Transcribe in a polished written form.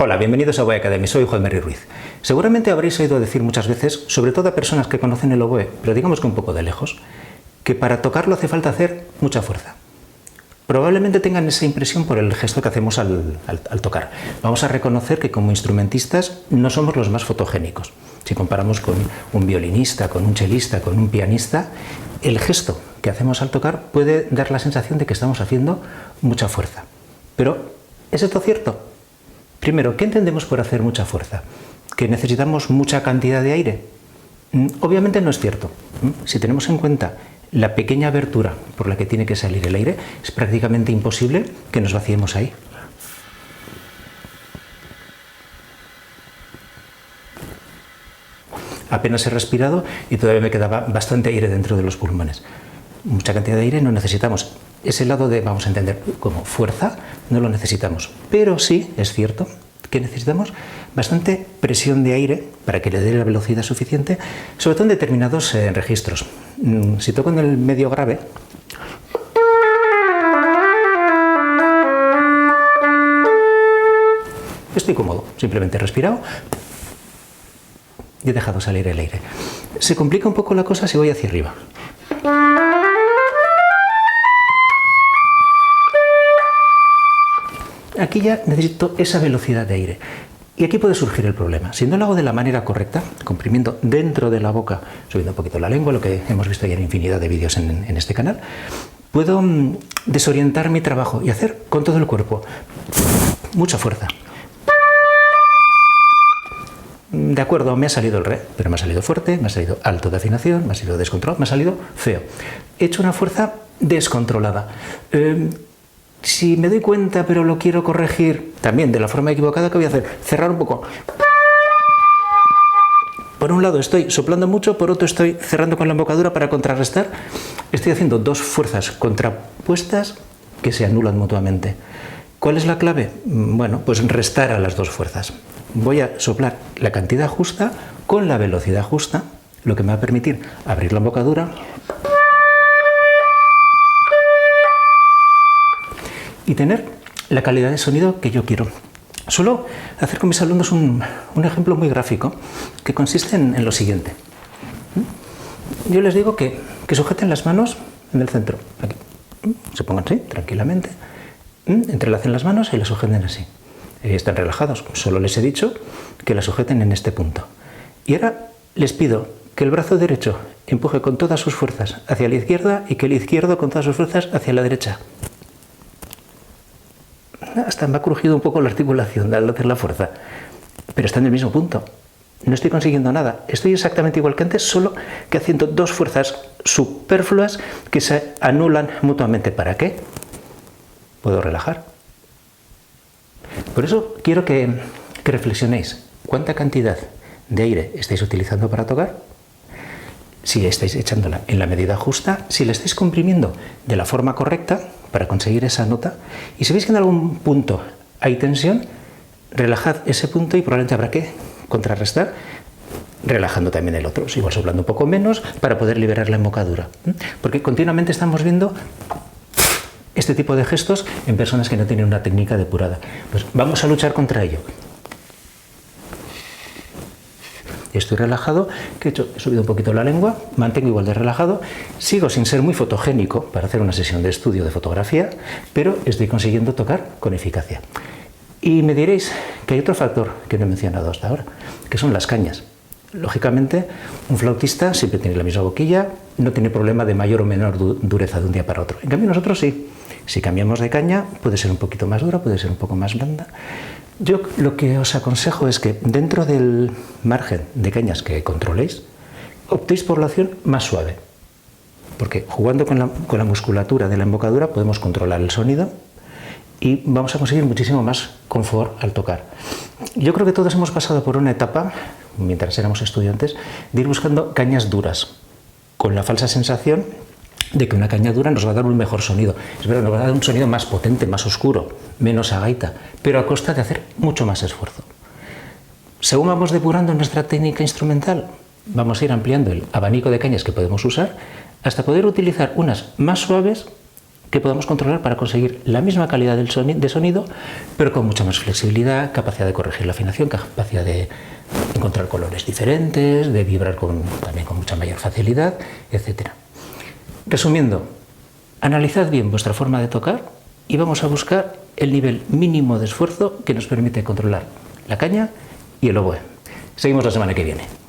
Hola, bienvenidos a Oboe Academy, soy Juan Mary Ruiz. Seguramente habréis oído decir muchas veces, sobre todo a personas que conocen el oboe, pero digamos que un poco de lejos, que para tocarlo hace falta hacer mucha fuerza. Probablemente tengan esa impresión por el gesto que hacemos al tocar. Vamos a reconocer que como instrumentistas no somos los más fotogénicos. Si comparamos con un violinista, con un chelista, con un pianista, el gesto que hacemos al tocar puede dar la sensación de que estamos haciendo mucha fuerza. Pero, ¿es esto cierto? Primero, ¿qué entendemos por hacer mucha fuerza? ¿Que necesitamos mucha cantidad de aire? Obviamente no es cierto. Si tenemos en cuenta la pequeña abertura por la que tiene que salir el aire, es prácticamente imposible que nos vaciemos ahí. Apenas he respirado y todavía me quedaba bastante aire dentro de los pulmones. Mucha cantidad de aire no necesitamos. Ese lado de, vamos a entender, como fuerza, no lo necesitamos. Pero sí, es cierto que necesitamos bastante presión de aire para que le dé la velocidad suficiente, sobre todo en determinados registros. Si toco en el medio grave, estoy cómodo, simplemente he respirado y he dejado salir el aire. Se complica un poco la cosa si voy hacia arriba. Aquí ya necesito esa velocidad de aire. Y aquí puede surgir el problema. Si no lo hago de la manera correcta, comprimiendo dentro de la boca, subiendo un poquito la lengua, lo que hemos visto ya en infinidad de vídeos en este canal, puedo desorientar mi trabajo y hacer con todo el cuerpo mucha fuerza. De acuerdo, me ha salido el re, pero me ha salido fuerte, me ha salido alto de afinación, me ha salido descontrolado, me ha salido feo. He hecho una fuerza descontrolada. Si me doy cuenta, pero lo quiero corregir también de la forma equivocada, ¿qué voy a hacer? Cerrar un poco. Por un lado estoy soplando mucho, por otro estoy cerrando con la embocadura para contrarrestar. Estoy haciendo dos fuerzas contrapuestas que se anulan mutuamente. ¿Cuál es la clave? Bueno, pues restar a las dos fuerzas. Voy a soplar la cantidad justa con la velocidad justa, lo que me va a permitir abrir la embocadura y tener la calidad de sonido que yo quiero. Suelo hacer con mis alumnos un ejemplo muy gráfico que consiste en lo siguiente. Yo les digo que sujeten las manos en el centro, aquí. Se pongan así, tranquilamente, entrelacen las manos y las sujeten así. Están relajados, solo les he dicho que las sujeten en este punto. Y ahora les pido que el brazo derecho empuje con todas sus fuerzas hacia la izquierda y que el izquierdo con todas sus fuerzas hacia la derecha. Hasta me ha crujido un poco la articulación al hacer la fuerza, pero está en el mismo punto. No estoy consiguiendo nada. Estoy exactamente igual que antes, solo que haciendo dos fuerzas superfluas que se anulan mutuamente. ¿Para qué? Puedo relajar. Por eso quiero que reflexionéis. ¿Cuánta cantidad de aire estáis utilizando para tocar? Si estáis echándola en la medida justa, si la estáis comprimiendo de la forma correcta para conseguir esa nota, y si veis que en algún punto hay tensión, relajad ese punto y probablemente habrá que contrarrestar relajando también el otro, igual soplando un poco menos para poder liberar la embocadura. Porque continuamente estamos viendo este tipo de gestos en personas que no tienen una técnica depurada. Pues vamos a luchar contra ello. Estoy relajado, ¿qué he hecho? He subido un poquito la lengua, mantengo igual de relajado, sigo sin ser muy fotogénico para hacer una sesión de estudio de fotografía, pero estoy consiguiendo tocar con eficacia. Y me diréis que hay otro factor que no he mencionado hasta ahora, que son las cañas. Lógicamente, un flautista siempre tiene la misma boquilla, no tiene problema de mayor o menor dureza de un día para otro. En cambio nosotros sí. Si cambiamos de caña, puede ser un poquito más dura, puede ser un poco más blanda. Yo lo que os aconsejo es que dentro del margen de cañas que controléis, optéis por la opción más suave. Porque jugando con la musculatura de la embocadura podemos controlar el sonido y vamos a conseguir muchísimo más confort al tocar. Yo creo que todos hemos pasado por una etapa, mientras éramos estudiantes, de ir buscando cañas duras, con la falsa sensación de que una caña dura nos va a dar un mejor sonido. Es verdad, nos va a dar un sonido más potente, más oscuro, menos a gaita, pero a costa de hacer mucho más esfuerzo. Según vamos depurando nuestra técnica instrumental, vamos a ir ampliando el abanico de cañas que podemos usar hasta poder utilizar unas más suaves que podamos controlar para conseguir la misma calidad de sonido, pero con mucha más flexibilidad, capacidad de corregir la afinación, capacidad de encontrar colores diferentes, de vibrar también con mucha mayor facilidad, etc. Resumiendo, analizad bien vuestra forma de tocar y vamos a buscar el nivel mínimo de esfuerzo que nos permite controlar la caña y el oboe. Seguimos la semana que viene.